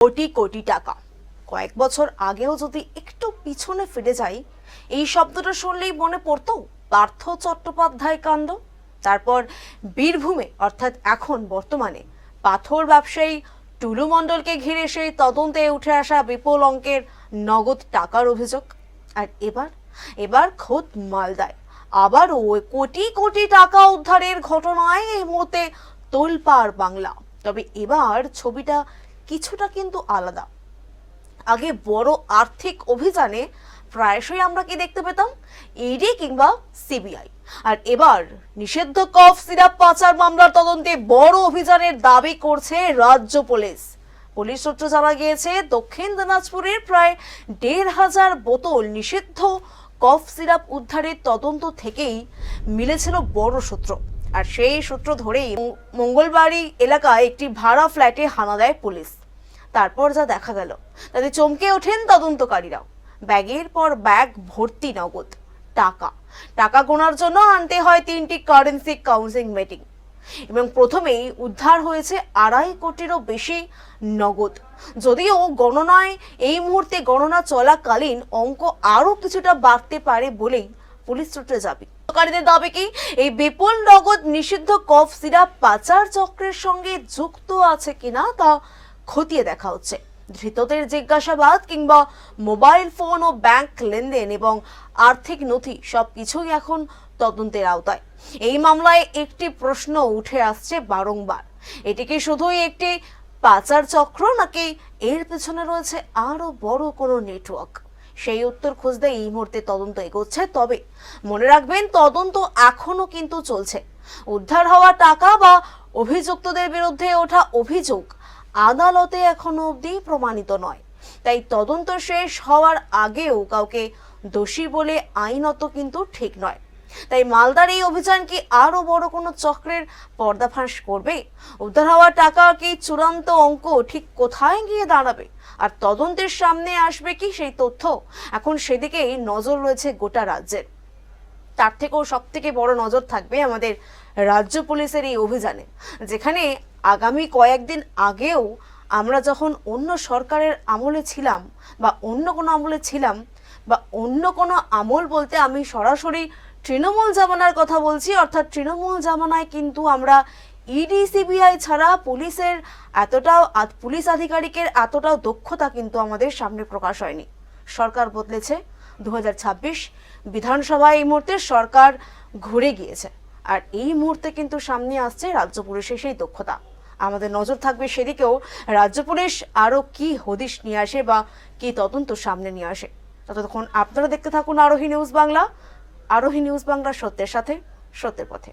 কোটি কোটি টাকা। কয়েক বছর আগেও যদি একটু পিছনে ফিরে যাই, এই শব্দটা শুনলেই মনে পড়তো পার্থ চট্টোপাধ্যায় কাণ্ড। তারপর বীরভূমে অর্থাৎ এখন বর্তমানে পাথর ব্যবসায়ী টুলু মণ্ডলকে ঘিরে সেই তদন্তে উঠে আসা বিপুল অঙ্কের নগদ টাকার অভিযোগ। আর এবার খোদ মালদায় আবারও ওই কোটি কোটি টাকা উদ্ধারের ঘটনায় এই মুহূর্তে তোলপাড় বাংলা। তবে এবার ছবিটা কিছুটা কিন্তু আলাদা। আগে বড় আর্থিক অভিযানে প্রায়শই আমরা কি দেখতে পেতাম, ইডি কিংবা সিবিআই। আর এবার নিষিদ্ধ কফ সিরাপ পাচার মামলার তদন্তে বড় অভিযানের দাবি করছে রাজ্য পুলিশ। পুলিশ সূত্রে জানা গিয়েছে, দক্ষিণ দিনাজপুরের প্রায় ১৫০০ বোতল নিষিদ্ধ কফ সিরাপ উদ্ধারের তদন্ত থেকেই মিলেছিল বড় সূত্র। আর সেই সূত্র ধরেই মঙ্গলবাড়ি এলাকায় একটি ভাড়া ফ্ল্যাটে হানা দেয় পুলিশ। তারপর যা দেখা গেল তাতে চমকে ওঠেন তদন্তকারীরাও। ব্যাগের পর ব্যাগ ভর্তি নগদ টাকা গোনার জন্য আনতে হয় ৩টি কারেন্সি কাউন্সিং মিটিং, এবং প্রথমেই উদ্ধার হয়েছে ২.৫ কোটিরও বেশি নগদ। যদিও গণনায় এই মুহূর্তে গণনা চলাকালীন অঙ্ক আরো কিছুটা বাড়তে পারে বলেই পুলিশ সূত্রে দাবি। দাবি কি, এই বিপুল নগদ নিষিদ্ধ কফ সিরাপ পাচার চক্রের সঙ্গে যুক্ত আছে কিনা তা খতিয়ে দেখা হচ্ছে। ধৃতদের জিজ্ঞাসাবাদ কিংবা মোবাইল ফোন ও ব্যাংক লেনদেন এবং আর্থিক নথি সবকিছুই এখন তদন্তের আওতায়। এই মামলায় একটি প্রশ্ন উঠে আসছে বারংবার, এটি কি শুধুই একটি পাচার চক্র নাকি এর পেছনে রয়েছে আরো বড় কোনো নেটওয়ার্ক? সেই উত্তর খুঁজতে এই মুহূর্তে তদন্ত এগোচ্ছে। তবে মনে রাখবেন, তদন্ত এখনো কিন্তু চলছে। উদ্ধার হওয়া টাকা বা অভিযুক্তদের বিরুদ্ধে ওঠা অভিযোগ আদালতে এখনো অবধি প্রমাণিত নয়। তাই তদন্ত শেষ হওয়ার আগেও কাউকে দোষী বলে আইনত কিন্তু ঠিক নয়। তাই মালদার এই অভিযান কি আরো বড় কোনো চক্রের পর্দাফাঁস করবে? উদ্ধার হওয়া টাকা কি চূড়ান্ত অঙ্ক ঠিক কোথায় গিয়ে দাঁড়াবে? আর তদন্তের সামনে আসবে কি সেই তথ্য? এখন সেদিকেই নজর রয়েছে গোটা রাজ্যের। তার থেকেও সব থেকে বড় নজর থাকবে আমাদের রাজ্য পুলিশের এই অভিযানে, যেখানে আগামী কয়েকদিন আগেও আমরা যখন অন্য সরকারের আমলে ছিলাম বা অন্য কোনো আমল বলতে আমি সরাসরি তৃণমূল জামানার কথা বলছি। অর্থাৎ তৃণমূল জামানায় কিন্তু আমরা ইডি সিবিআই ছাড়া পুলিশ আধিকারিকের এতটাও দক্ষতা কিন্তু আমাদের সামনে প্রকাশ হয়নি। সরকার বদলেছে, 2026 বিধানসভায় এই মুহূর্তে সরকার ঘুরে গিয়েছে। আর এই মুহূর্তে কিন্তু সামনে আসছে রাজ্য পুলিশের সেই দক্ষতা। আমাদের নজর থাকবে সেদিকেও, রাজ্য পুলিশ আরো কি হদিশ নিয়ে আসে বা কি তদন্ত সামনে নিয়ে আসে। ততক্ষণ আপনারা দেখতে থাকুন আরোহী নিউজ বাংলা। আরোহী নিউজ বাংলা, সত্যের সাথে সত্যের পথে।